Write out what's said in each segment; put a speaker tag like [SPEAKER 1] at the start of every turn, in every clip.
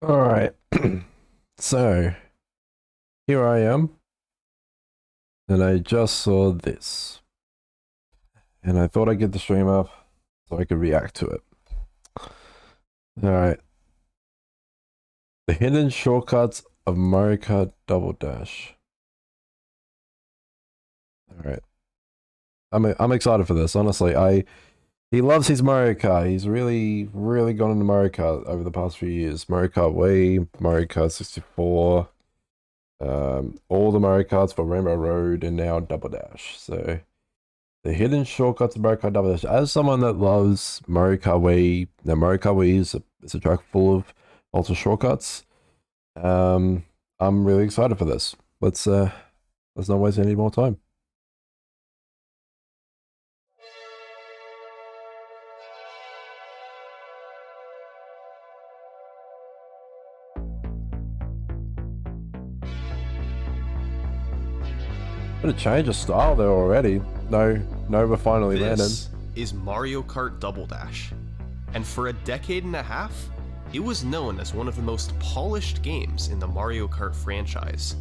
[SPEAKER 1] All right. So here I am, and I just saw this, and I thought I'd get the stream up so I could react to it. All right. The hidden shortcuts of Mario Kart Double Dash. All right. I'm excited for this. Honestly, he loves his Mario Kart. He's really gone into Mario Kart over the past few years. Mario Kart Wii, Mario Kart 64. All the Mario Karts for Rainbow Road, and now Double Dash. So the hidden shortcuts of Mario Kart Double Dash. As someone that loves Mario Kart Wii, now Mario Kart Wii is a track full of lots of shortcuts. I'm really excited for this. Let's not waste any more time. Bit of change of style there already. No, we're finally landing.
[SPEAKER 2] This is Mario Kart Double Dash, and for a decade and a half, it was known as one of the most polished games in the Mario Kart franchise.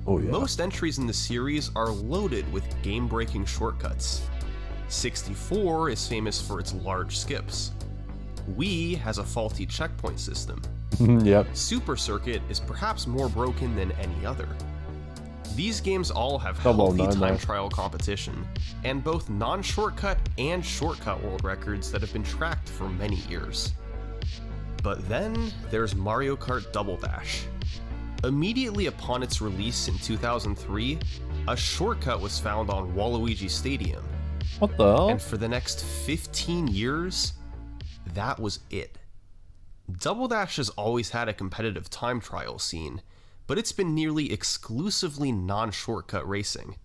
[SPEAKER 1] Oh yeah.
[SPEAKER 2] Most entries in the series are loaded with game-breaking shortcuts. 64 is famous for its large skips. Wii has a faulty checkpoint system.
[SPEAKER 1] Yep.
[SPEAKER 2] Super Circuit is perhaps more broken than any other. These games all have
[SPEAKER 1] Oh, well,
[SPEAKER 2] healthy
[SPEAKER 1] no,
[SPEAKER 2] time
[SPEAKER 1] no.
[SPEAKER 2] trial competition, and both non-shortcut and shortcut world records that have been tracked for many years. But then there's Mario Kart Double Dash. Immediately upon its release in 2003, a shortcut was found on Waluigi Stadium,
[SPEAKER 1] What the hell?
[SPEAKER 2] and for the next 15 years, that was it. Double Dash has always had a competitive time trial scene, but it's been nearly exclusively non-shortcut racing.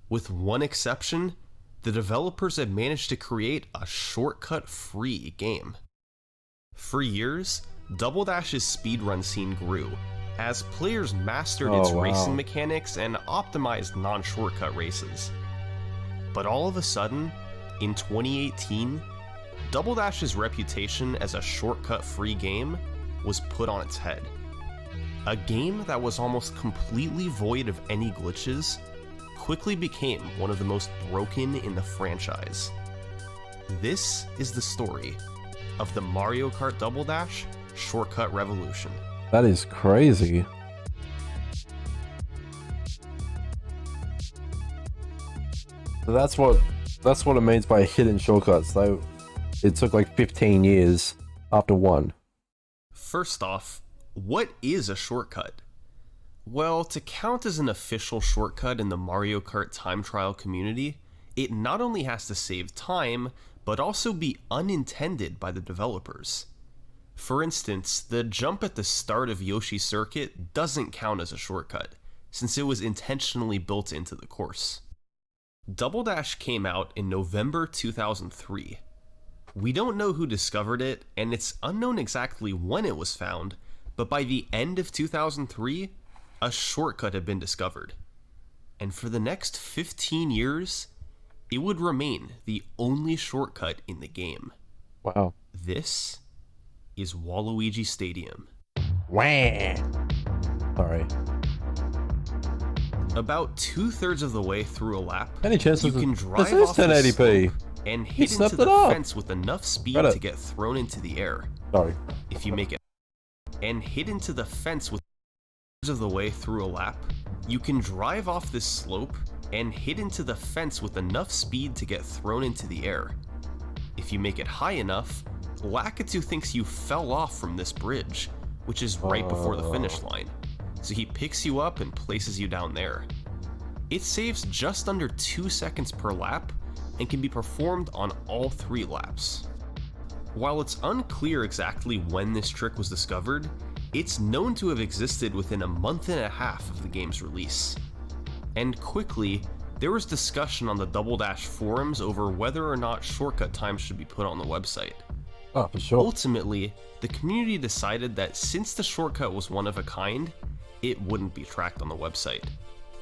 [SPEAKER 2] With one exception, the developers have managed to create a shortcut-free game. For years, Double Dash's speedrun scene grew, as players mastered its racing mechanics and optimized non-shortcut races. But all of a sudden, in 2018, Double Dash's reputation as a shortcut-free game was put on its head. A game that was almost completely void of any glitches quickly became one of the most broken in the franchise. This is the story of the Mario Kart Double Dash Shortcut Revolution.
[SPEAKER 1] That is crazy. So that's what it means by hidden shortcuts. Though it took like 15 years after one.
[SPEAKER 2] First off, what is a shortcut? Well, to count as an official shortcut in the Mario Kart time trial community, it not only has to save time, but also be unintended by the developers. For instance, the jump at the start of Yoshi's Circuit doesn't count as a shortcut, since it was intentionally built into the course. Double Dash came out in November 2003. We don't know who discovered it, and it's unknown exactly when it was found, but by the end of 2003, a shortcut had been discovered. And for the next 15 years, it would remain the only shortcut in the game.
[SPEAKER 1] Wow.
[SPEAKER 2] This is Waluigi Stadium.
[SPEAKER 1] Wah. Sorry.
[SPEAKER 2] About 2/3 of the way through a lap,
[SPEAKER 1] Any chance
[SPEAKER 2] you
[SPEAKER 1] this
[SPEAKER 2] can
[SPEAKER 1] is,
[SPEAKER 2] drive
[SPEAKER 1] this is
[SPEAKER 2] off the
[SPEAKER 1] 1080p?
[SPEAKER 2] slope and hit
[SPEAKER 1] snapped
[SPEAKER 2] into
[SPEAKER 1] it
[SPEAKER 2] the
[SPEAKER 1] up.
[SPEAKER 2] fence with enough speed
[SPEAKER 1] Reddit.
[SPEAKER 2] to get thrown into the air.
[SPEAKER 1] Sorry.
[SPEAKER 2] If you make it and hit into the fence with of the way through a lap, you can drive off this slope and hit into the fence with enough speed to get thrown into the air. If you make it high enough, Lakitu thinks you fell off from this bridge, which is right before the finish line, so he picks you up and places you down there. It saves just under 2 seconds per lap and can be performed on all 3 laps. While it's unclear exactly when this trick was discovered, it's known to have existed within a month and a half of the game's release. And quickly, there was discussion on the Double Dash forums over whether or not shortcut times should be put on the website.
[SPEAKER 1] Oh, for sure.
[SPEAKER 2] Ultimately, the community decided that since the shortcut was one of a kind, it wouldn't be tracked on the website.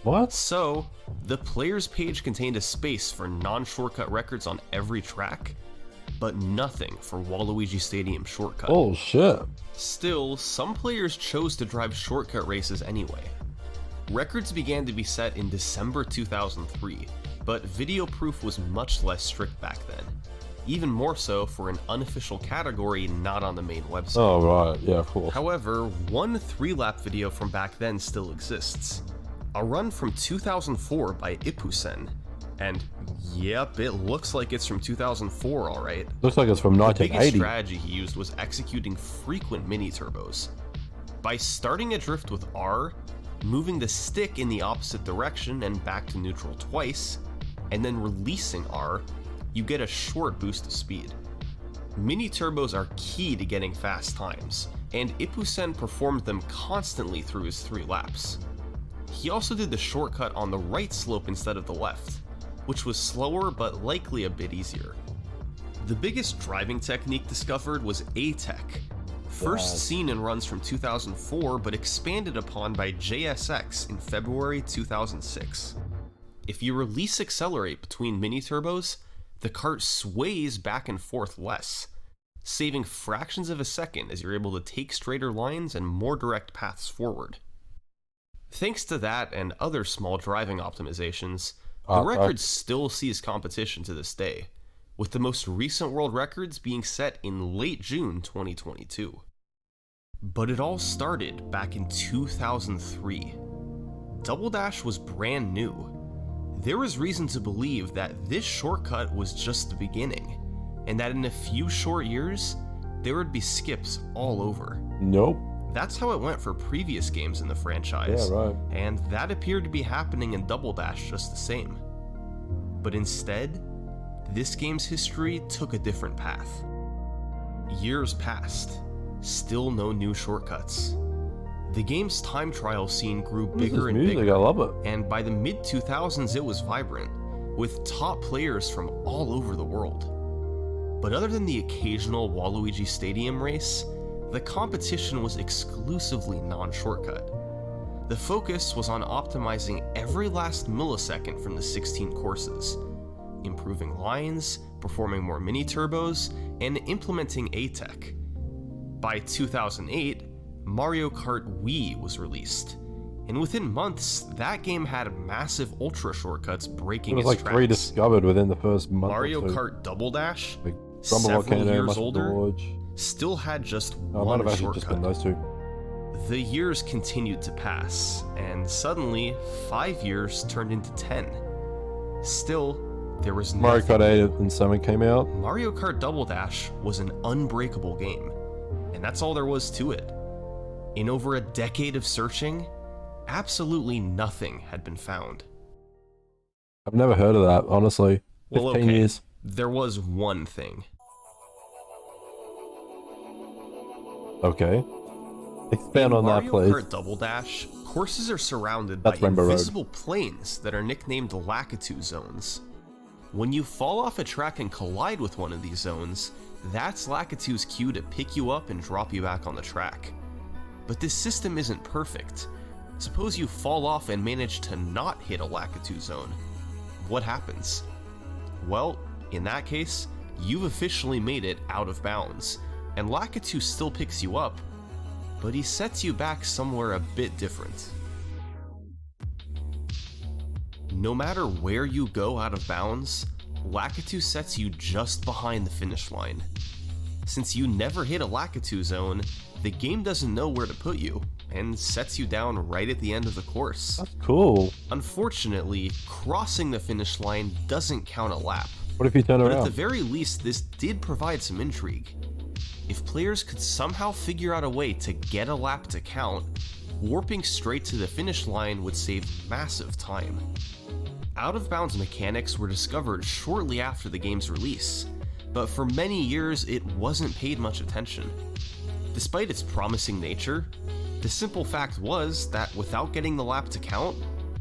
[SPEAKER 1] What?
[SPEAKER 2] So, the players page contained a space for non-shortcut records on every track, but nothing for Waluigi Stadium shortcut.
[SPEAKER 1] Oh shit.
[SPEAKER 2] Still, some players chose to drive shortcut races anyway. Records began to be set in December 2003, but video proof was much less strict back then. Even more so for an unofficial category not on the main website.
[SPEAKER 1] Oh right, yeah, of course.
[SPEAKER 2] However, one 3-lap video from back then still exists. A run from 2004 by Ipusen. And yep, it looks like it's from 2004, alright.
[SPEAKER 1] Looks like it's from
[SPEAKER 2] The biggest
[SPEAKER 1] 1980.
[SPEAKER 2] strategy he used was executing frequent mini-turbos. By starting adrift with R, moving the stick in the opposite direction and back to neutral twice, and then releasing R, you get a short boost of speed. Mini-turbos are key to getting fast times, and Ipusen performed them constantly through his 3 laps. He also did the shortcut on the right slope instead of the left, which was slower but likely a bit easier. The biggest driving technique discovered was A-Tech, first seen in runs from 2004 but expanded upon by JSX in February 2006. If you release accelerate between mini-turbos, the kart sways back and forth less, saving fractions of a second as you're able to take straighter lines and more direct paths forward. Thanks to that and other small driving optimizations, the record still sees competition to this day, with the most recent world records being set in late June 2022. But it all started back in 2003. Double Dash was brand new. There was reason to believe that this shortcut was just the beginning, and that in a few short years, there would be skips all over.
[SPEAKER 1] Nope.
[SPEAKER 2] That's how it went for previous games in the franchise,
[SPEAKER 1] Yeah, right.
[SPEAKER 2] and that appeared to be happening in Double Dash just the same. But instead, this game's history took a different path. Years passed, still no new shortcuts. The game's time trial scene grew bigger and
[SPEAKER 1] music?
[SPEAKER 2] bigger,
[SPEAKER 1] I love it.
[SPEAKER 2] and by the mid-2000s it was vibrant, with top players from all over the world. But other than the occasional Waluigi Stadium race, the competition was exclusively non-shortcut. The focus was on optimizing every last millisecond from the 16 courses, improving lines, performing more mini-turbos, and implementing A-Tech. By 2008, Mario Kart Wii was released, and within months, that game had massive ultra shortcuts breaking
[SPEAKER 1] It was
[SPEAKER 2] its
[SPEAKER 1] like
[SPEAKER 2] tracks.
[SPEAKER 1] rediscovered within the first month
[SPEAKER 2] Mario
[SPEAKER 1] or two.
[SPEAKER 2] Kart Double Dash,
[SPEAKER 1] Like,
[SPEAKER 2] several
[SPEAKER 1] Volcano,
[SPEAKER 2] years
[SPEAKER 1] Muscle
[SPEAKER 2] older,
[SPEAKER 1] Gorge.
[SPEAKER 2] still had just
[SPEAKER 1] Oh, it might
[SPEAKER 2] one
[SPEAKER 1] have actually just been
[SPEAKER 2] shortcut.
[SPEAKER 1] those two.
[SPEAKER 2] The years continued to pass, and suddenly, 5 years turned into 10. Still, there was
[SPEAKER 1] Mario
[SPEAKER 2] nothing.
[SPEAKER 1] Kart 8 and 7 came out.
[SPEAKER 2] Mario Kart Double Dash was an unbreakable game, and that's all there was to it. In over a decade of searching, absolutely nothing had been found.
[SPEAKER 1] I've never heard of that, honestly. 15
[SPEAKER 2] Well, okay,
[SPEAKER 1] years.
[SPEAKER 2] there was one thing.
[SPEAKER 1] Okay. Expand on that,
[SPEAKER 2] Mario
[SPEAKER 1] please.
[SPEAKER 2] Kart Double Dash, courses are surrounded
[SPEAKER 1] That's
[SPEAKER 2] by
[SPEAKER 1] Rainbow Road.
[SPEAKER 2] invisible planes that are nicknamed Lakitu zones. When you fall off a track and collide with one of these zones, that's Lakitu's cue to pick you up and drop you back on the track. But this system isn't perfect. Suppose you fall off and manage to not hit a Lakitu zone. What happens? Well, in that case, you've officially made it out of bounds, and Lakitu still picks you up, but he sets you back somewhere a bit different. No matter where you go out of bounds, Lakitu sets you just behind the finish line. Since you never hit a Lakitu zone, the game doesn't know where to put you, and sets you down right at the end of the course.
[SPEAKER 1] That's cool.
[SPEAKER 2] Unfortunately, crossing the finish line doesn't count a lap,
[SPEAKER 1] What if you turn
[SPEAKER 2] but at
[SPEAKER 1] around?
[SPEAKER 2] the very least this did provide some intrigue. If players could somehow figure out a way to get a lap to count, warping straight to the finish line would save massive time. Out-of-bounds mechanics were discovered shortly after the game's release, but for many years it wasn't paid much attention. Despite its promising nature, the simple fact was that without getting the lap to count,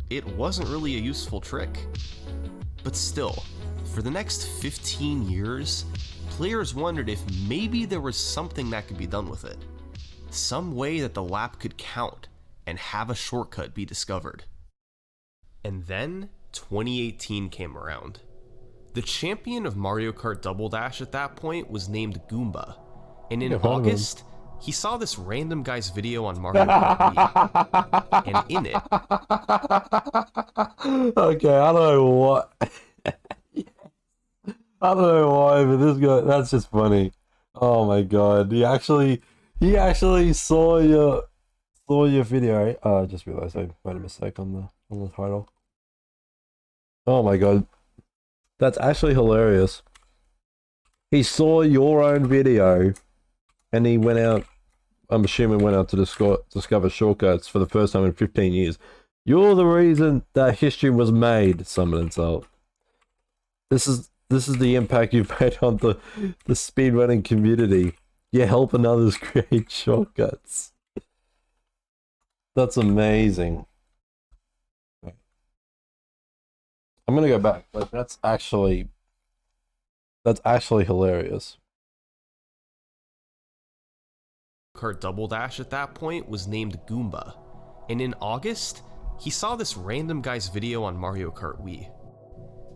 [SPEAKER 2] it wasn't really a useful trick. But still, for the next 15 years, players wondered if maybe there was something that could be done with it. Some way that the lap could count and have a shortcut be discovered. And then 2018 came around. The champion of Mario Kart Double Dash at that point was named Goomba, and in
[SPEAKER 1] Yeah, follow him.
[SPEAKER 2] August, he saw this random guy's video on Mario Kart Wii, and in it,
[SPEAKER 1] okay, I don't know what. I don't know why, but this guy, that's just funny. Oh my god, he actually saw your video. I just realized I made a mistake on the title. Oh my god, that's actually hilarious. He saw your own video, and he went out. I'm assuming went out to discover shortcuts for the first time in 15 years. You're the reason that history was made, Summoning Salt. This is the impact you've made on the speedrunning community. You're helping others create shortcuts. That's amazing. I'm gonna go back. Like that's actually hilarious.
[SPEAKER 2] Kart Double Dash at that point was named Goomba, and in August, he saw this random guy's video on Mario Kart Wii,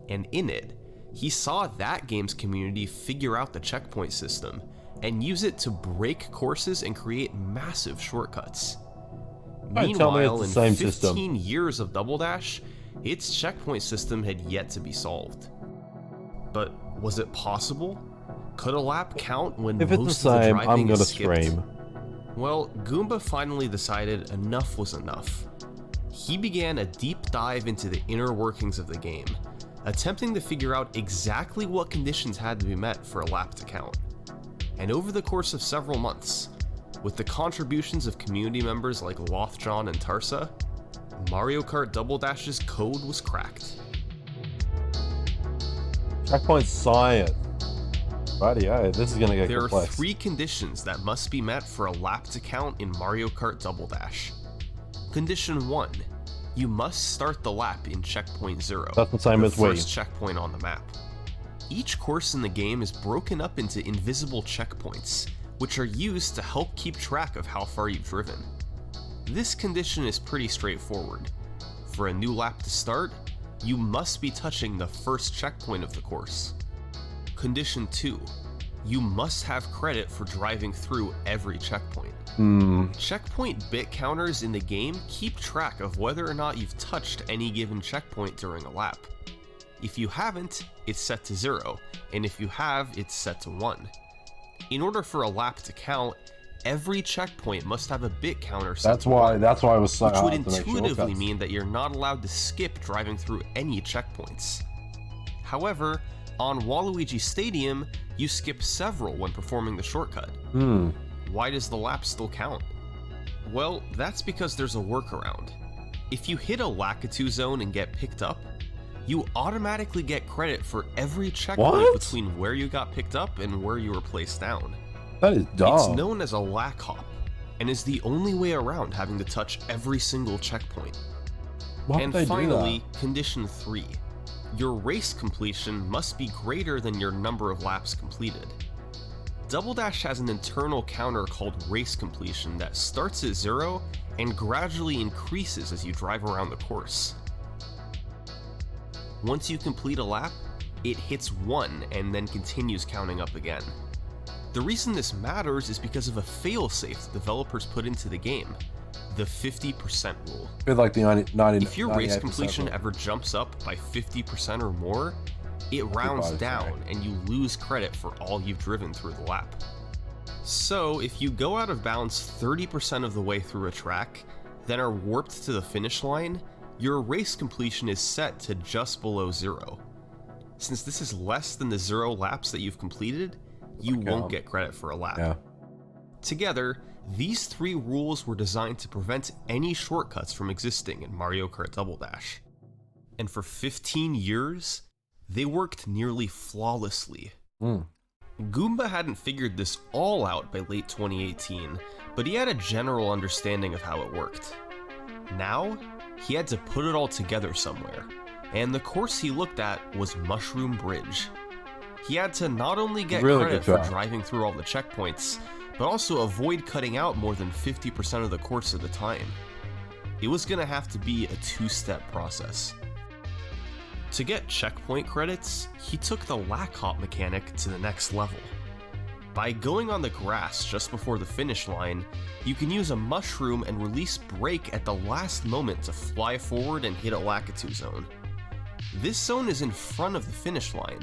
[SPEAKER 2] and in it, he saw that game's community figure out the checkpoint system and use it to break courses and create massive shortcuts. Meanwhile, in 15 years of Double Dash, its checkpoint system had yet to be solved. But was it possible? Could a lap count when
[SPEAKER 1] If it's
[SPEAKER 2] most
[SPEAKER 1] the
[SPEAKER 2] of the
[SPEAKER 1] same,
[SPEAKER 2] driving
[SPEAKER 1] I'm gonna
[SPEAKER 2] is skipped?
[SPEAKER 1] scream.
[SPEAKER 2] Well, Goomba finally decided enough was enough. He began a deep dive into the inner workings of the game, attempting to figure out exactly what conditions had to be met for a lap to count. And over the course of several months, with the contributions of community members like Lothjohn and Tarsa, Mario Kart Double Dash's code was cracked.
[SPEAKER 1] Checkpoint science. Rightio, this is gonna get
[SPEAKER 2] There
[SPEAKER 1] complex.
[SPEAKER 2] are 3 conditions that must be met for a lap to count in Mario Kart Double Dash. Condition 1. You must start the lap in checkpoint 0,
[SPEAKER 1] That's the same as Wii.
[SPEAKER 2] first checkpoint on the map. Each course in the game is broken up into invisible checkpoints, which are used to help keep track of how far you've driven. This condition is pretty straightforward. For a new lap to start, you must be touching the first checkpoint of the course. Condition 2. You must have credit for driving through every checkpoint. Checkpoint bit counters in the game keep track of whether or not you've touched any given checkpoint during a lap. If you haven't, it's set to 0, and if you have, it's set to 1. In order for a lap to count, every checkpoint must have a bit counter set
[SPEAKER 1] That's why I was so
[SPEAKER 2] which would
[SPEAKER 1] hard to make
[SPEAKER 2] intuitively
[SPEAKER 1] shortcuts.
[SPEAKER 2] mean that you're not allowed to skip driving through any checkpoints. However, on Waluigi Stadium, you skip several when performing the shortcut. Why does the lap still count? Well, that's because there's a workaround. If you hit a Lakitu zone and get picked up, you automatically get credit for every checkpoint
[SPEAKER 1] What?
[SPEAKER 2] between where you got picked up and where you were placed down.
[SPEAKER 1] That is dumb.
[SPEAKER 2] It's known as a lack hop, and is the only way around having to touch every single checkpoint.
[SPEAKER 1] Why would
[SPEAKER 2] And
[SPEAKER 1] they do
[SPEAKER 2] finally, condition 3. Your race completion must be greater than your number of laps completed. Double Dash has an internal counter called race completion that starts at 0 and gradually increases as you drive around the course. Once you complete a lap, it hits 1 and then continues counting up again. The reason this matters is because of a failsafe developers put into the game, the 50% rule.
[SPEAKER 1] that? With like the 90,
[SPEAKER 2] If your race
[SPEAKER 1] 98%
[SPEAKER 2] completion
[SPEAKER 1] rule.
[SPEAKER 2] ever jumps up by 50% or more, it rounds
[SPEAKER 1] 55,
[SPEAKER 2] down
[SPEAKER 1] sorry.
[SPEAKER 2] and you lose credit for all you've driven through the lap. So if you go out of bounds 30% of the way through a track, then are warped to the finish line, your race completion is set to just below 0. Since this is less than the 0 laps that you've completed, you won't get credit for a lap.
[SPEAKER 1] Yeah.
[SPEAKER 2] Together, these 3 rules were designed to prevent any shortcuts from existing in Mario Kart Double Dash. And for 15 years, they worked nearly flawlessly. Goomba hadn't figured this all out by late 2018, but he had a general understanding of how it worked. Now, he had to put it all together somewhere, and the course he looked at was Mushroom Bridge. He had to not only get
[SPEAKER 1] Really
[SPEAKER 2] credit
[SPEAKER 1] good
[SPEAKER 2] for
[SPEAKER 1] job.
[SPEAKER 2] driving through all the checkpoints, but also avoid cutting out more than 50% of the course at a time. It was going to have to be a 2-step process. To get checkpoint credits, he took the lack hop mechanic to the next level. By going on the grass just before the finish line, you can use a mushroom and release brake at the last moment to fly forward and hit a Lakitu zone. This zone is in front of the finish line,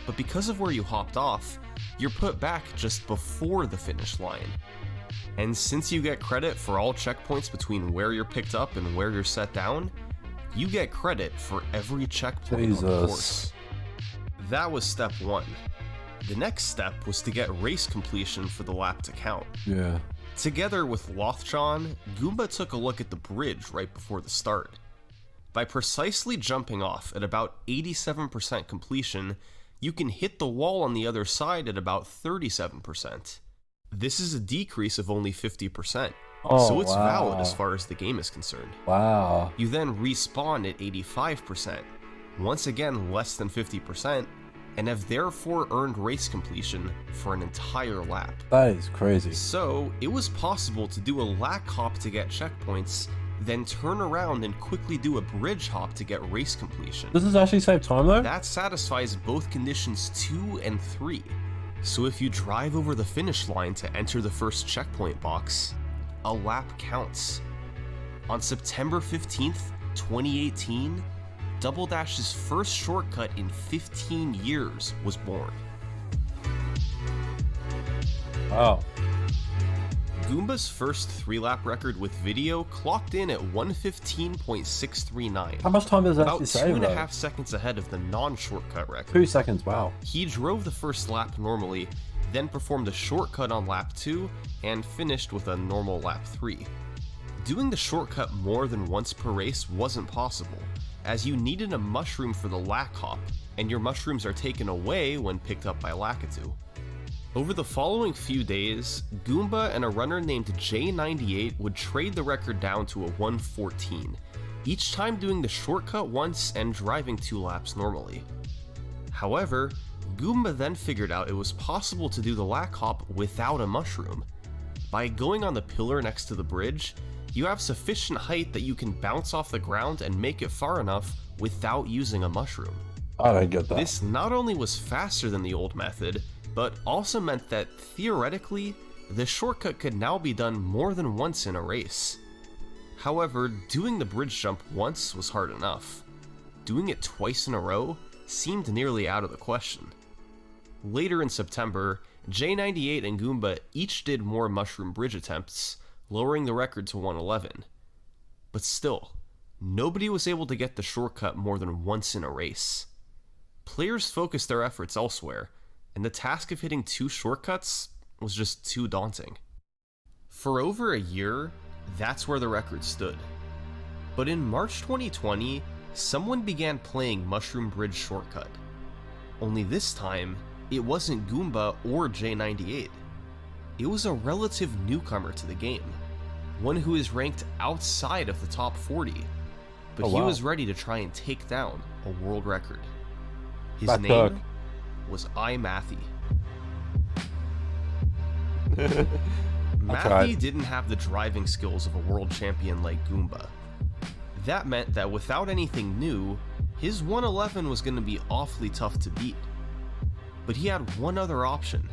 [SPEAKER 2] but because of where you hopped off, you're put back just before the finish line. And since you get credit for all checkpoints between where you're picked up and where you're set down, you get credit for every checkpoint on the course. That was step 1. The next step was to get race completion for the lap to count.
[SPEAKER 1] Yeah.
[SPEAKER 2] Together with Lothjon, Goomba took a look at the bridge right before the start. By precisely jumping off at about 87% completion, you can hit the wall on the other side at about 37%. This is a decrease of only 50%, so it's valid as far as the game is concerned.
[SPEAKER 1] Wow.
[SPEAKER 2] You then respawn at 85%, once again less than 50%, and have therefore earned race completion for an entire lap.
[SPEAKER 1] That is crazy.
[SPEAKER 2] So, it was possible to do a lack hop to get checkpoints, then turn around and quickly do a bridge hop to get race completion.
[SPEAKER 1] Does this actually save time though?
[SPEAKER 2] That satisfies both conditions 2 and 3. So if you drive over the finish line to enter the first checkpoint box, a lap counts. On September 15th, 2018, Double Dash's first shortcut in 15 years was born.
[SPEAKER 1] Wow.
[SPEAKER 2] Goomba's first 3-lap record with video clocked in at 1:15.639.
[SPEAKER 1] How much time does that actually
[SPEAKER 2] About
[SPEAKER 1] save?
[SPEAKER 2] 2.5 seconds ahead of the non-shortcut record.
[SPEAKER 1] 2 seconds, wow.
[SPEAKER 2] He drove the first lap normally, then performed a shortcut on lap 2, and finished with a normal lap 3. Doing the shortcut more than once per race wasn't possible, as you needed a mushroom for the lack hop, and your mushrooms are taken away when picked up by Lakitu. Over the following few days, Goomba and a runner named J98 would trade the record down to a 1:14, each time doing the shortcut once and driving 2 laps normally. However, Goomba then figured out it was possible to do the lack hop without a mushroom. By going on the pillar next to the bridge, you have sufficient height that you can bounce off the ground and make it far enough without using a mushroom.
[SPEAKER 1] I don't get that.
[SPEAKER 2] This not only was faster than the old method, but also meant that, theoretically, the shortcut could now be done more than once in a race. However, doing the bridge jump once was hard enough. Doing it twice in a row seemed nearly out of the question. Later in September, J98 and Goomba each did more mushroom bridge attempts, lowering the record to 111. But still, nobody was able to get the shortcut more than once in a race. Players focused their efforts elsewhere, and the task of hitting 2 shortcuts was just too daunting. For over a year, that's where the record stood. But in March 2020, someone began playing Mushroom Bridge Shortcut. Only this time, it wasn't Goomba or J98. It was a relative newcomer to the game, one who is ranked outside of the top 40, but he was ready to try and take down a world record. His name was Mathy. Mathy didn't have the driving skills of a world champion like Goomba. That meant that without anything new, his 111 was going to be awfully tough to beat. But he had one other option.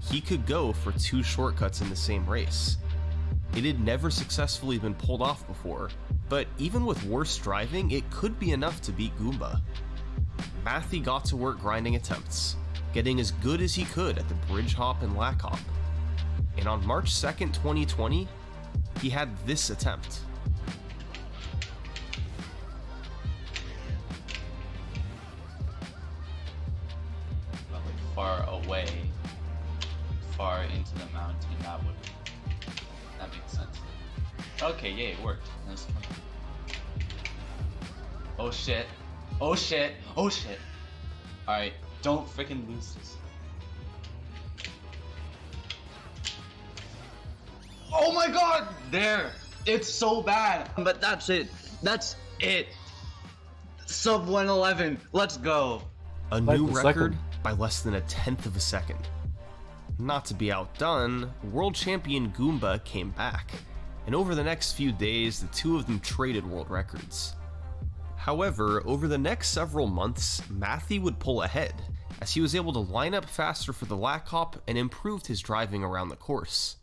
[SPEAKER 2] He could go for 2 shortcuts in the same race. It had never successfully been pulled off before, but even with worse driving, it could be enough to beat Goomba. Mathy got to work grinding attempts, getting as good as he could at the bridge hop and lack hop. And on March 2nd, 2020, he had this attempt.
[SPEAKER 3] Far away, far into the mountain, that makes sense. Okay, yay, it worked. Oh shit. Oh shit. Oh shit. Alright, don't freaking lose this. Oh my god! There! It's so bad! But that's it. That's it. Sub 111. Let's go.
[SPEAKER 2] A new record by less than 1/10 of a second. Not to be outdone, world champion Goomba came back, and over the next few days, the two of them traded world records. However, over the next several months, Matthew would pull ahead, as he was able to line up faster for the lap hop and improved his driving around the course.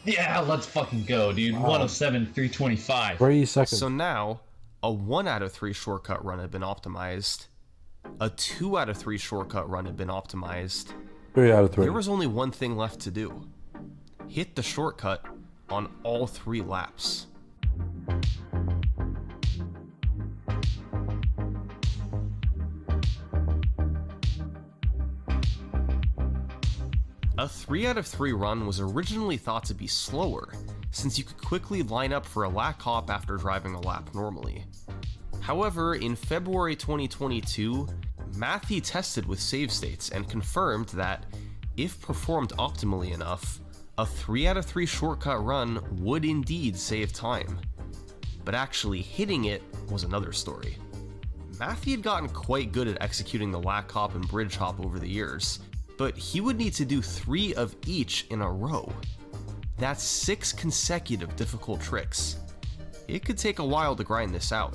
[SPEAKER 3] Yeah, let's fucking go, dude. 107, 325.
[SPEAKER 1] 3 seconds.
[SPEAKER 2] So now, a 1 out of 3 shortcut run had been optimized, a 2 out of 3 shortcut run had been optimized.
[SPEAKER 1] 3 out of 3.
[SPEAKER 2] There was only one thing left to do. Hit the shortcut on all 3 laps. A 3 out of 3 run was originally thought to be slower, since you could quickly line up for a lap hop after driving a lap normally. However, in February 2022, Matthew tested with save states and confirmed that, if performed optimally enough, a 3 out of 3 shortcut run would indeed save time. But actually hitting it was another story. Matthew had gotten quite good at executing the lap hop and bridge hop over the years, but he would need to do 3 of each in a row. That's 6 consecutive difficult tricks. It could take a while to grind this out.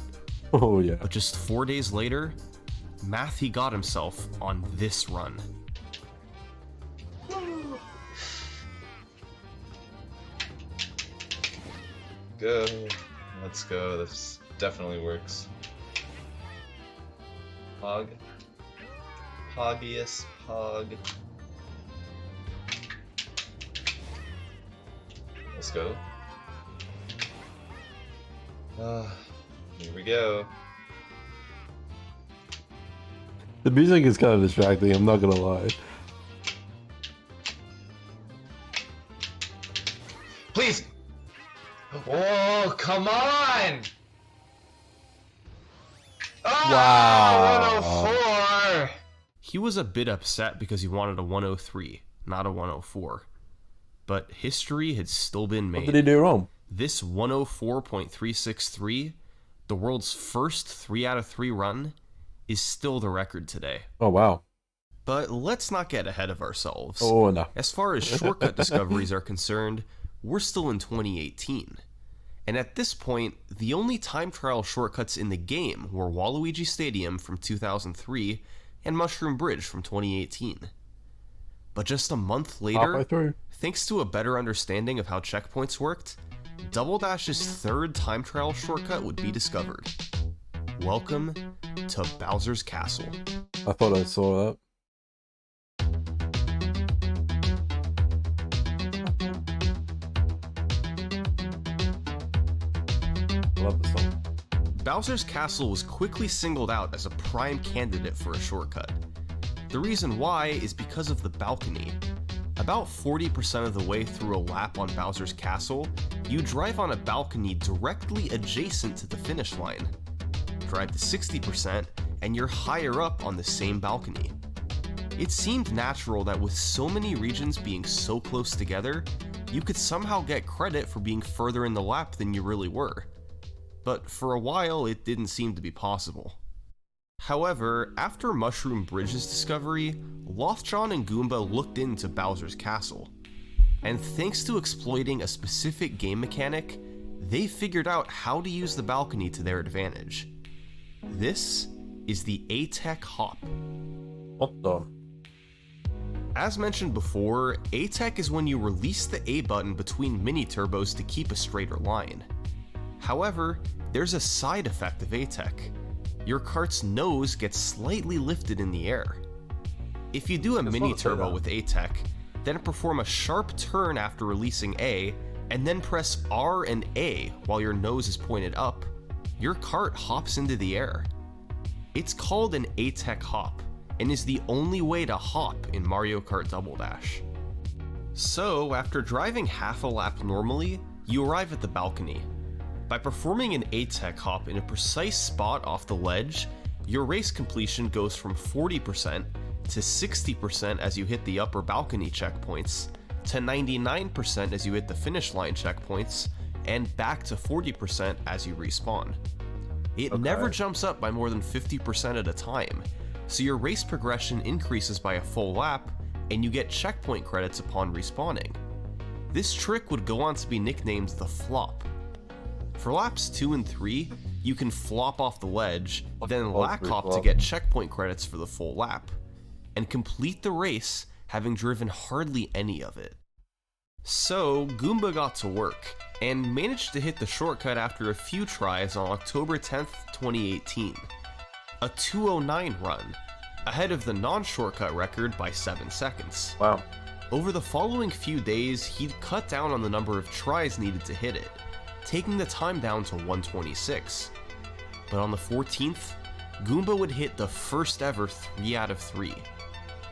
[SPEAKER 1] Oh, yeah.
[SPEAKER 2] But just 4 days later, Matthew got himself on this run.
[SPEAKER 4] Go. Let's go. This definitely works. Pog. Poggiest pog. Let's go. Here we go.
[SPEAKER 1] The music is kind of distracting, I'm not gonna lie.
[SPEAKER 4] Please! Oh, come on!
[SPEAKER 1] Wow.
[SPEAKER 4] 104!
[SPEAKER 2] He was a bit upset because he wanted a 103, not a 104. But history had still been made.
[SPEAKER 1] What did he do wrong?
[SPEAKER 2] This 104.363, the world's first 3 out of 3 run, is still the record today.
[SPEAKER 1] Oh, wow.
[SPEAKER 2] But let's not get ahead of ourselves.
[SPEAKER 1] Oh, no.
[SPEAKER 2] As far as shortcut discoveries are concerned, we're still in 2018. And at this point, the only time trial shortcuts in the game were Waluigi Stadium from 2003 and Mushroom Bridge from 2018. But just a month later,
[SPEAKER 1] Halfway through.
[SPEAKER 2] thanks to a better understanding of how checkpoints worked, Double Dash's 3rd time trial shortcut would be discovered. Welcome to Bowser's Castle.
[SPEAKER 1] I thought I saw that. I love the song.
[SPEAKER 2] Bowser's Castle was quickly singled out as a prime candidate for a shortcut. The reason why is because of the balcony. About 40% of the way through a lap on Bowser's Castle, you drive on a balcony directly adjacent to the finish line. Drive to 60%, and you're higher up on the same balcony. It seemed natural that with so many regions being so close together, you could somehow get credit for being further in the lap than you really were. But for a while, it didn't seem to be possible. However, after Mushroom Bridge's discovery, Lothjohn and Goomba looked into Bowser's Castle. And thanks to exploiting a specific game mechanic, they figured out how to use the balcony to their advantage. This is the A-Tech Hop.
[SPEAKER 1] What the?
[SPEAKER 2] As mentioned before, A-Tech is when you release the A button between mini-turbos to keep a straighter line. However, there's a side effect of A-Tech. Your kart's nose gets slightly lifted in the air. If you do a mini-turbo with A-Tech, then perform a sharp turn after releasing A, and then press R and A while your nose is pointed up, your kart hops into the air. It's called an A-Tech hop, and is the only way to hop in Mario Kart Double Dash. So, after driving half a lap normally, you arrive at the balcony. By performing an A-Tech hop in a precise spot off the ledge, your race completion goes from 40% to 60% as you hit the upper balcony checkpoints, to 99% as you hit the finish line checkpoints, and back to 40% as you respawn. It never jumps up by more than 50% at a time, so your race progression increases by a full lap, and you get checkpoint credits upon respawning. This trick would go on to be nicknamed the flop. For laps 2 and 3, you can flop off the ledge, then
[SPEAKER 1] Oh,
[SPEAKER 2] lack
[SPEAKER 1] free
[SPEAKER 2] hop to
[SPEAKER 1] flop.
[SPEAKER 2] get checkpoint credits for the full lap, and complete the race having driven hardly any of it. So, Goomba got to work, and managed to hit the shortcut after a few tries on October 10th, 2018. A 2:09 run, ahead of the non-shortcut record by 7 seconds.
[SPEAKER 1] Wow.
[SPEAKER 2] Over the following few days, he'd cut down on the number of tries needed to hit it, taking the time down to 1:26. But on the 14th, Goomba would hit the first ever 3 out of 3,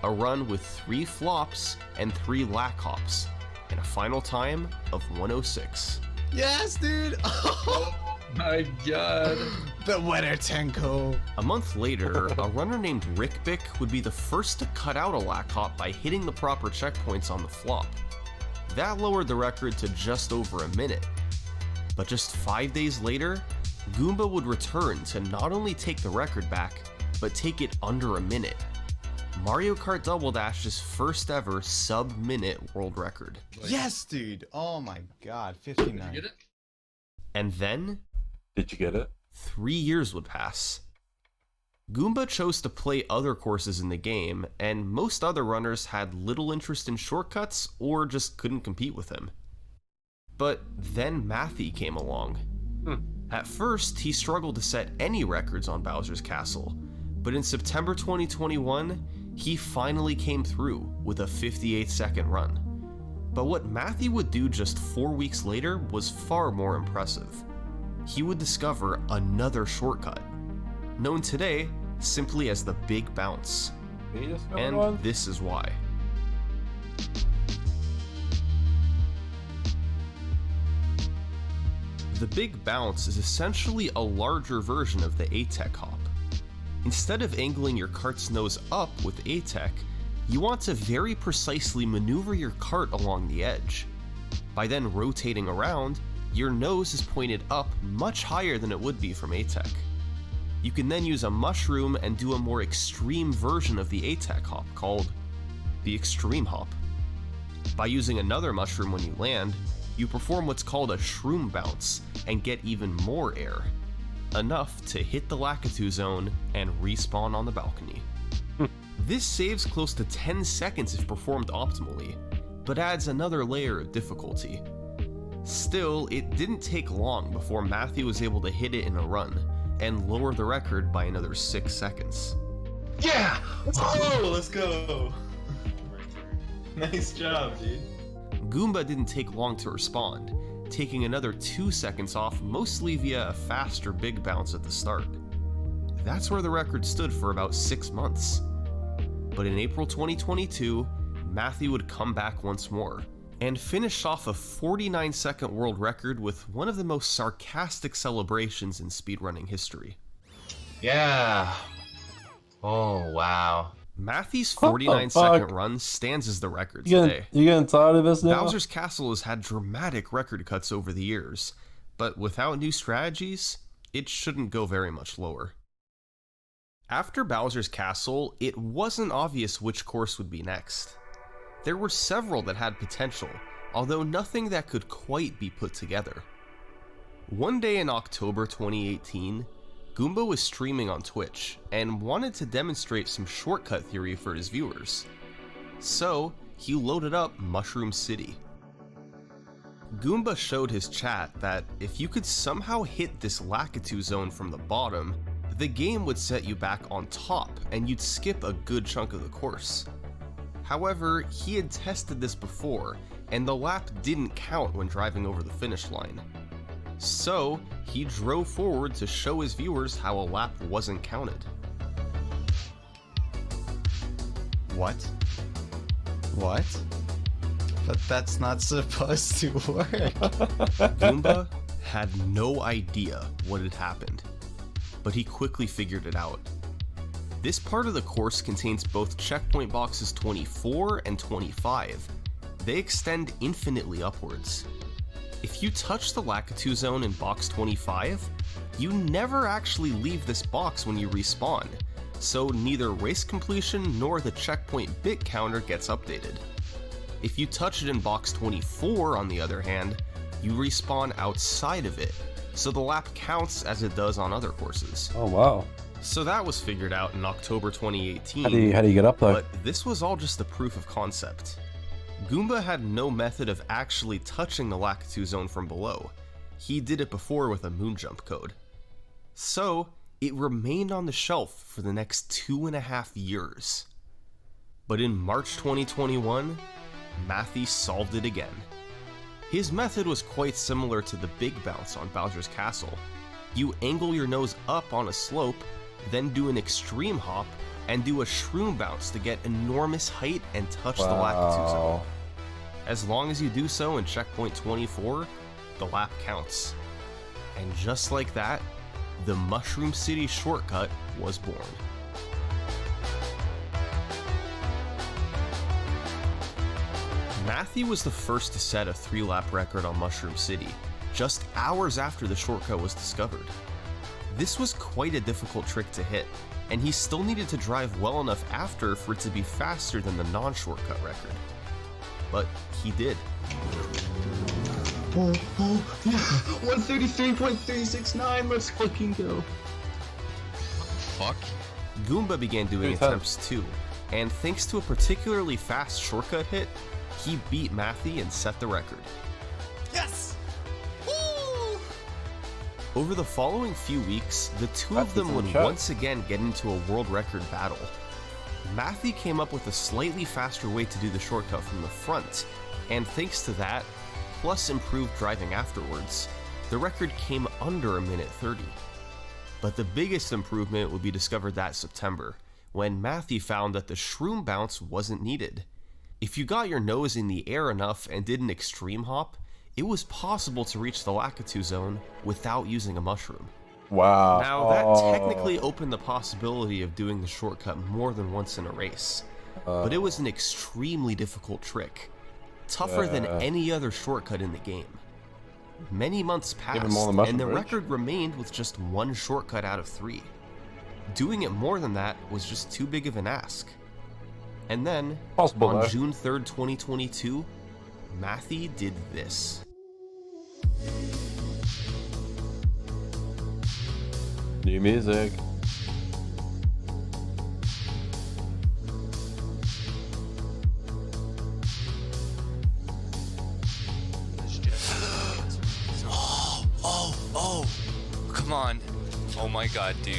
[SPEAKER 2] a run with 3 flops and 3 lack hops, and a final time of 1:06.
[SPEAKER 5] Yes, dude! Oh
[SPEAKER 3] My God.
[SPEAKER 5] the winner, Tenko.
[SPEAKER 2] A month later, a runner named Rick Bick would be the first to cut out a lack hop by hitting the proper checkpoints on the flop. That lowered the record to just over a minute. But just 5 days later, Goomba would return to not only take the record back, but take it under a minute. Mario Kart Double Dash's first ever sub-minute world record.
[SPEAKER 5] Yes, dude. Oh my god, 59.
[SPEAKER 3] Did you get it?
[SPEAKER 2] And then,
[SPEAKER 1] Did you get it?
[SPEAKER 2] 3 years would pass. Goomba chose to play other courses in the game, and most other runners had little interest in shortcuts or just couldn't compete with him. But then Mathy came along. At first, he struggled to set any records on Bowser's Castle, but in September 2021, he finally came through with a 58-second run. But what Mathy would do just 4 weeks later was far more impressive. He would discover another shortcut, known today simply as the Big Bounce.
[SPEAKER 1] Can you discover
[SPEAKER 2] And
[SPEAKER 1] one?
[SPEAKER 2] this is why. The Big Bounce is essentially a larger version of the A-Tech hop. Instead of angling your cart's nose up with A-Tech, you want to very precisely maneuver your cart along the edge. By then rotating around, your nose is pointed up much higher than it would be from A-Tech. You can then use a mushroom and do a more extreme version of the A-Tech hop called the Extreme Hop. By using another mushroom when you land, you perform what's called a shroom bounce and get even more air, enough to hit the Lakitu zone and respawn on the balcony. This saves close to 10 seconds if performed optimally, but adds another layer of difficulty. Still, it didn't take long before Matthew was able to hit it in a run, and lower the record by another 6 seconds.
[SPEAKER 4] Yeah! Let's go! Nice job, dude.
[SPEAKER 2] Goomba didn't take long to respond, taking another 2 seconds off mostly via a faster big bounce at the start. That's where the record stood for about 6 months. But in April 2022, Matthew would come back once more, and finish off a 49-second world record with one of the most sarcastic celebrations in speedrunning history.
[SPEAKER 4] Yeah. Oh, wow.
[SPEAKER 2] Matthew's
[SPEAKER 1] What the
[SPEAKER 2] 49-second
[SPEAKER 1] fuck?
[SPEAKER 2] run stands as the record
[SPEAKER 1] You
[SPEAKER 2] today.
[SPEAKER 1] getting tired of this now?
[SPEAKER 2] Bowser's Castle has had dramatic record cuts over the years, but without new strategies, it shouldn't go very much lower. After Bowser's Castle, it wasn't obvious which course would be next. There were several that had potential, although nothing that could quite be put together. One day in October 2018, Goomba was streaming on Twitch and wanted to demonstrate some shortcut theory for his viewers. So, he loaded up Mushroom City. Goomba showed his chat that if you could somehow hit this Lakitu zone from the bottom, the game would set you back on top and you'd skip a good chunk of the course. However, he had tested this before, and the lap didn't count when driving over the finish line. So, he drove forward to show his viewers how a lap wasn't counted.
[SPEAKER 5] What? What? But that's not supposed to work.
[SPEAKER 2] Goomba had no idea what had happened, but he quickly figured it out. This part of the course contains both checkpoint boxes 24 and 25. They extend infinitely upwards. If you touch the Lakitu zone in box 25, you never actually leave this box when you respawn, so neither race completion nor the checkpoint bit counter gets updated. If you touch it in box 24, on the other hand, you respawn outside of it, so the lap counts as it does on other courses.
[SPEAKER 1] Oh wow.
[SPEAKER 2] So that was figured out in October 2018.
[SPEAKER 1] How do you get up though?
[SPEAKER 2] But this was all just a proof of concept. Goomba had no method of actually touching the Lakitu zone from below. He did it before with a moonjump code. So, it remained on the shelf for the next 2.5 years. But in March 2021, Mathy solved it again. His method was quite similar to the big bounce on Bowser's Castle. You angle your nose up on a slope, then do an extreme hop, and do a shroom bounce to get enormous height and touch the Lakitu zone. As long as you do so in checkpoint 24, the lap counts. And just like that, the Mushroom City shortcut was born. Mathy was the first to set a 3-lap record on Mushroom City, just hours after the shortcut was discovered. This was quite a difficult trick to hit, and he still needed to drive well enough after for it to be faster than the non-shortcut record. But he did.
[SPEAKER 3] Oh, yeah. 133.369, let's fucking go.
[SPEAKER 4] Fuck.
[SPEAKER 2] Goomba began doing
[SPEAKER 1] Pretty tough.
[SPEAKER 2] attempts too, and thanks to a particularly fast shortcut hit, he beat Mathy and set the record.
[SPEAKER 5] Yes!
[SPEAKER 2] Over the following few weeks, the two of
[SPEAKER 1] Mathy's
[SPEAKER 2] them
[SPEAKER 1] in
[SPEAKER 2] would
[SPEAKER 1] the chat.
[SPEAKER 2] once again get into a world record battle. Mathy came up with a slightly faster way to do the shortcut from the front, and thanks to that, plus improved driving afterwards, the record came under 1:30. But the biggest improvement would be discovered that September, when Mathy found that the shroom bounce wasn't needed. If you got your nose in the air enough and did an extreme hop, it was possible to reach the Lakitu zone without using a mushroom.
[SPEAKER 1] Wow.
[SPEAKER 2] Now, that technically opened the possibility of doing the shortcut more than once in a race, but it was an extremely difficult trick, tougher than any other shortcut in the game. Many months passed,
[SPEAKER 1] Even more than Mushroom
[SPEAKER 2] and the
[SPEAKER 1] Bridge?
[SPEAKER 2] record remained with just 1 shortcut out of 3. Doing it more than that was just too big of an ask. And then,
[SPEAKER 1] Possible,
[SPEAKER 2] on
[SPEAKER 1] though.
[SPEAKER 2] June 3rd, 2022, Mathy did this.
[SPEAKER 1] New music.
[SPEAKER 6] Oh, come on. Oh my god, dude.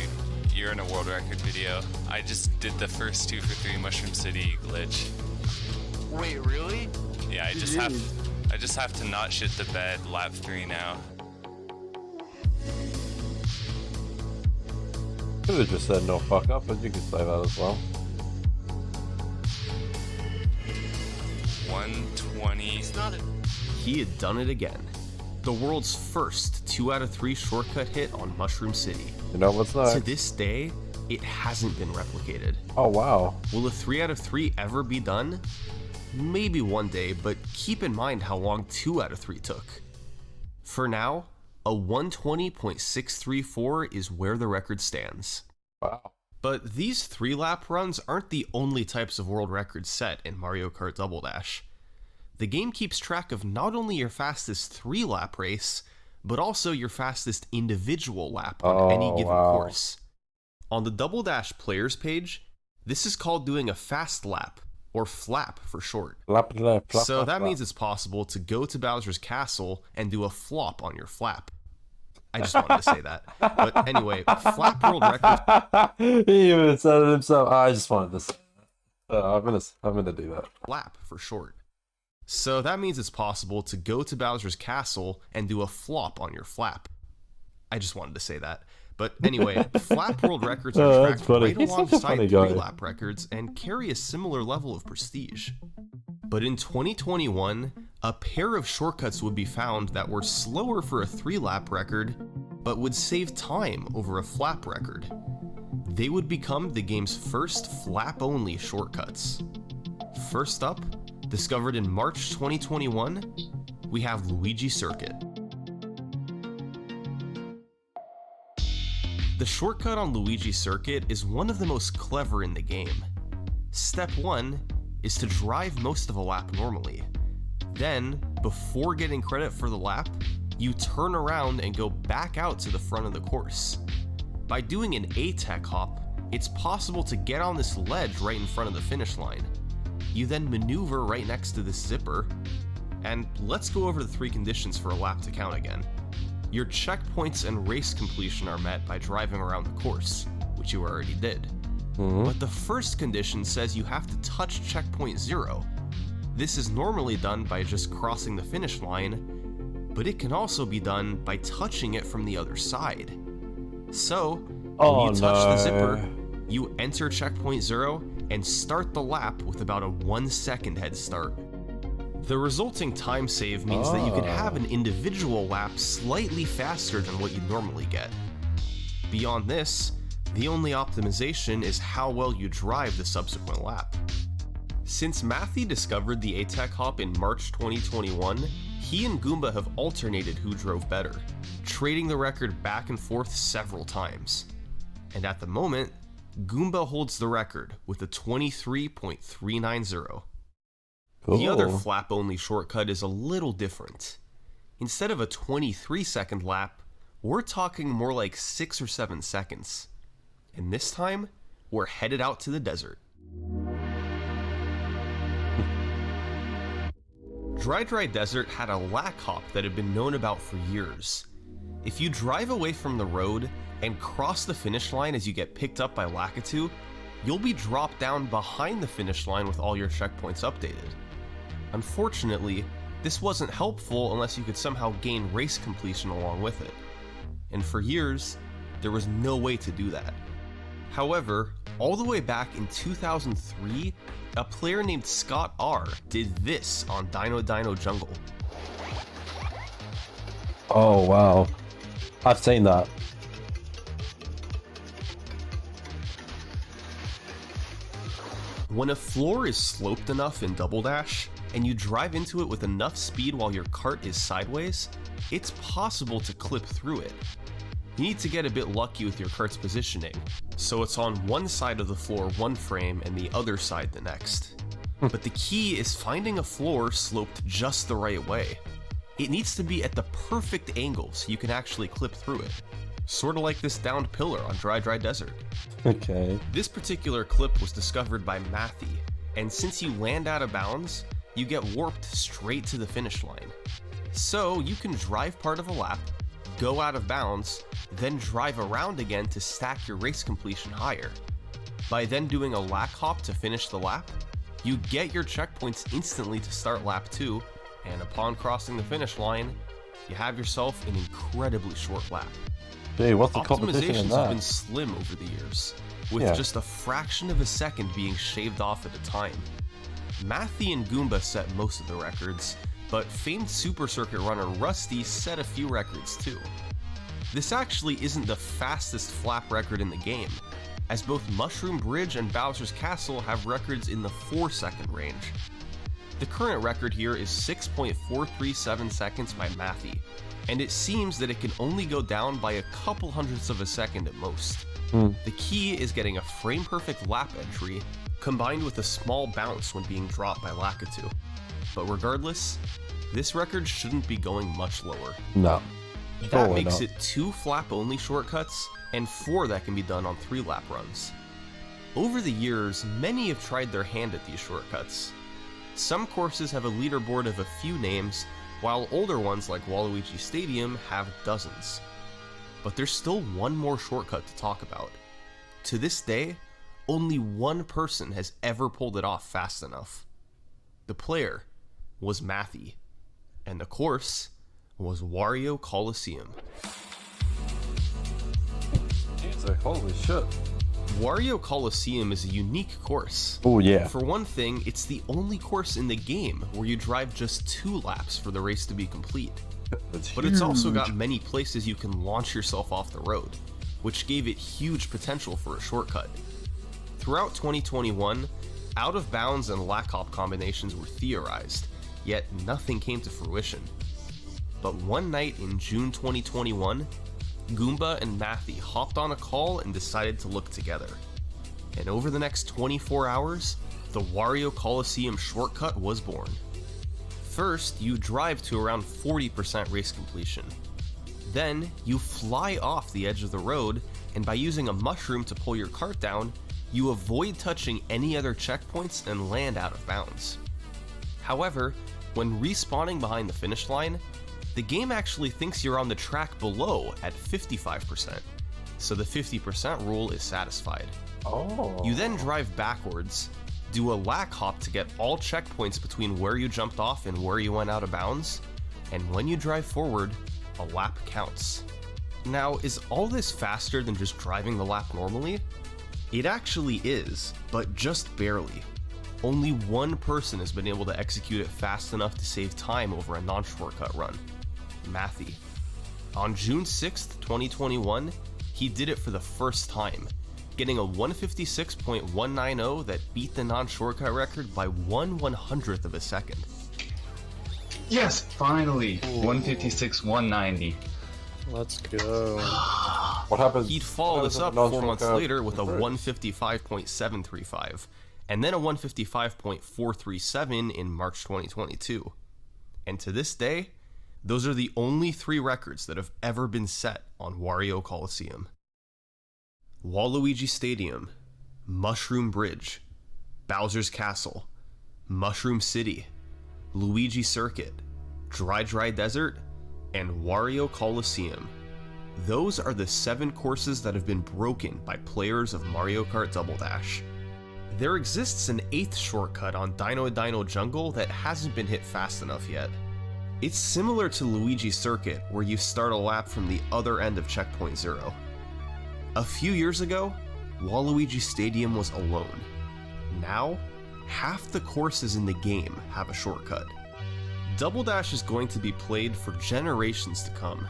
[SPEAKER 6] You're in a world record video. I just did the first 2 for 3 Mushroom City glitch.
[SPEAKER 7] Wait, really?
[SPEAKER 6] Yeah, I just have to not shit the bed lap 3 now.
[SPEAKER 1] Could have just said no fuck up, but you could say that as well.
[SPEAKER 6] 120.
[SPEAKER 7] It's not a...
[SPEAKER 2] He had done it again. The world's first 2 out of 3 shortcut hit on Mushroom City.
[SPEAKER 1] You know what's
[SPEAKER 2] To
[SPEAKER 1] next?
[SPEAKER 2] this day, it hasn't been replicated.
[SPEAKER 1] Oh wow.
[SPEAKER 2] Will a 3 out of 3 ever be done? Maybe one day, but keep in mind how long 2 out of 3 took. For now, a 120.634 is where the record stands.
[SPEAKER 1] Wow.
[SPEAKER 2] But these 3-lap runs aren't the only types of world records set in Mario Kart Double Dash. The game keeps track of not only your fastest 3-lap race, but also your fastest individual lap on any given course. On the Double Dash players page, this is called doing a fast lap, or flap for short.
[SPEAKER 1] Flap, flap, flap,
[SPEAKER 2] So
[SPEAKER 1] flap,
[SPEAKER 2] that
[SPEAKER 1] flap.
[SPEAKER 2] means it's possible to go to Bowser's Castle and do a flop on your flap. I just wanted to say that. But anyway, flap world record.
[SPEAKER 1] He even said it himself. I just wanted to say that. I'm gonna do that.
[SPEAKER 2] Flap for short. So that means it's possible to go to Bowser's Castle and do a flop on your flap. I just wanted to say that. But anyway, flap world records
[SPEAKER 1] Oh,
[SPEAKER 2] are
[SPEAKER 1] that's
[SPEAKER 2] tracked
[SPEAKER 1] funny.
[SPEAKER 2] right
[SPEAKER 1] He's such a
[SPEAKER 2] alongside
[SPEAKER 1] funny guy.
[SPEAKER 2] 3-lap records and carry a similar level of prestige. But in 2021, a pair of shortcuts would be found that were slower for a 3-lap record, but would save time over a flap record. They would become the game's first flap-only shortcuts. First up, discovered in March 2021, we have Luigi Circuit. The shortcut on Luigi Circuit is one of the most clever in the game. Step 1 is to drive most of a lap normally. Then, before getting credit for the lap, you turn around and go back out to the front of the course. By doing an A-tech hop, it's possible to get on this ledge right in front of the finish line. You then maneuver right next to this zipper, and let's go over the 3 conditions for a lap to count again. Your checkpoints and race completion are met by driving around the course, which you already did. But the first condition says you have to touch checkpoint 0. This is normally done by just crossing the finish line, but it can also be done by touching it from the other side. So, when you touch the zipper, you enter checkpoint 0 and start the lap with about a 1-second head start. The resulting time save means that you can have an individual lap slightly faster than what you'd normally get. Beyond this, the only optimization is how well you drive the subsequent lap. Since Matthew discovered the A-tech hop in March 2021, he and Goomba have alternated who drove better, trading the record back and forth several times. And at the moment, Goomba holds the record with a 23.390. The other flap-only shortcut is a little different. Instead of a 23-second lap, we're talking more like 6 or 7 seconds. And this time, we're headed out to the desert. Dry Desert had a lack hop that had been known about for years. If you drive away from the road and cross the finish line as you get picked up by Lakitu, you'll be dropped down behind the finish line with all your checkpoints updated. Unfortunately, this wasn't helpful unless you could somehow gain race completion along with it. And for years, there was no way to do that. However, all the way back in 2003, a player named Scott R did this on Dino Jungle.
[SPEAKER 1] Oh, wow. I've seen that.
[SPEAKER 2] When a floor is sloped enough in Double Dash, and you drive into it with enough speed while your cart is sideways, it's possible to clip through it. You need to get a bit lucky with your cart's positioning, so it's on one side of the floor one frame and the other side the next. But the key is finding a floor sloped just the right way. It needs to be at the perfect angle so you can actually clip through it. Sort of like this downed pillar on Dry Desert.
[SPEAKER 1] Okay.
[SPEAKER 2] This particular clip was discovered by Matthew, and since you land out of bounds, you get warped straight to the finish line. So you can drive part of a lap, go out of bounds, then drive around again to stack your race completion higher. By then doing a lack hop to finish the lap, you get your checkpoints instantly to start lap 2, and upon crossing the finish line, you have yourself an incredibly short lap.
[SPEAKER 1] Gee, what's the competition in
[SPEAKER 2] Optimizations have
[SPEAKER 1] that?
[SPEAKER 2] been slim over the years, with just a fraction of a second being shaved off at a time. Matthew and Goomba set most of the records, but famed Super Circuit runner Rusty set a few records too. This actually isn't the fastest flap record in the game, as both Mushroom Bridge and Bowser's Castle have records in the 4-second range. The current record here is 6.437 seconds by Matthew, and it seems that it can only go down by a couple hundredths of a second at most. The key is getting a frame-perfect lap entry, combined with a small bounce when being dropped by Lakitu. But regardless, this record shouldn't be going much lower.
[SPEAKER 1] No.
[SPEAKER 2] That
[SPEAKER 1] Totally
[SPEAKER 2] makes
[SPEAKER 1] not.
[SPEAKER 2] it 2 flap-only shortcuts, and 4 that can be done on 3-lap runs. Over the years, many have tried their hand at these shortcuts. Some courses have a leaderboard of a few names, while older ones like Waluigi Stadium have dozens. But there's still one more shortcut to talk about. To this day, only one person has ever pulled it off fast enough. The player was Matthew, and the course was Wario Coliseum.
[SPEAKER 1] Holy shit.
[SPEAKER 2] Wario Coliseum is a unique course.
[SPEAKER 1] Oh, yeah.
[SPEAKER 2] For one thing, it's the only course in the game where you drive just 2 laps for the race to be complete. But it's also got many places you can launch yourself off the road, which gave it huge potential for a shortcut. Throughout 2021, out of bounds and lack hop combinations were theorized, yet nothing came to fruition. But one night in June 2021, Goomba and Matthew hopped on a call and decided to look together. And over the next 24 hours, the Wario Coliseum shortcut was born. First, you drive to around 40% race completion. Then, you fly off the edge of the road, and by using a mushroom to pull your cart down, you avoid touching any other checkpoints and land out of bounds. However, when respawning behind the finish line, the game actually thinks you're on the track below at 55%, so the 50% rule is satisfied.
[SPEAKER 1] Oh.
[SPEAKER 2] You then drive backwards, do a lack hop to get all checkpoints between where you jumped off and where you went out of bounds, and when you drive forward, a lap counts. Now, is all this faster than just driving the lap normally? It actually is, but just barely. Only one person has been able to execute it fast enough to save time over a non-shortcut run. Matthew. On June 6th, 2021, he did it for the first time, getting a 156.190 that beat the non-shortcut record by 1/100th of a second.
[SPEAKER 3] Yes, finally. 156, 190.
[SPEAKER 8] Let's go.
[SPEAKER 1] What happens?
[SPEAKER 2] He'd follow this up 4 months later with a 155.735, and then a 155.437 in March 2022. And to this day, those are the only 3 records that have ever been set on Wario Coliseum. Waluigi Stadium, Mushroom Bridge, Bowser's Castle, Mushroom City, Luigi Circuit, Dry Desert, and Wario Coliseum. Those are the 7 courses that have been broken by players of Mario Kart Double Dash. There exists an 8th shortcut on Dino Jungle that hasn't been hit fast enough yet. It's similar to Luigi Circuit, where you start a lap from the other end of Checkpoint Zero. A few years ago, Waluigi Stadium was alone. Now, half the courses in the game have a shortcut. Double Dash is going to be played for generations to come,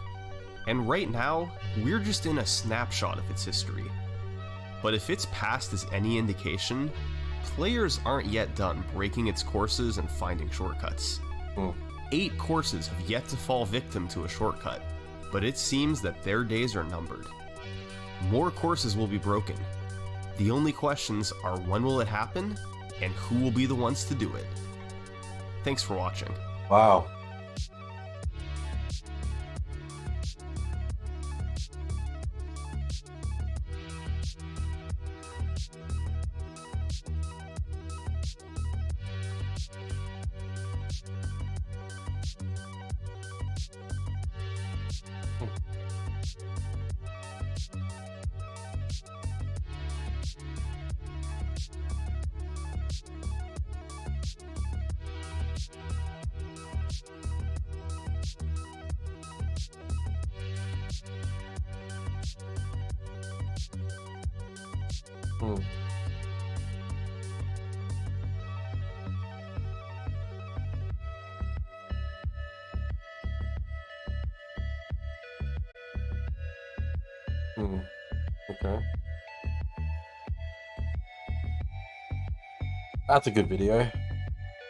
[SPEAKER 2] and right now, we're just in a snapshot of its history. But if its past is any indication, players aren't yet done breaking its courses and finding shortcuts. 8 courses have yet to fall victim to a shortcut, but it seems that their days are numbered. More courses will be broken. The only questions are when will it happen, and who will be the ones to do it. Thanks for watching.
[SPEAKER 1] Wow. Okay. That's a good video.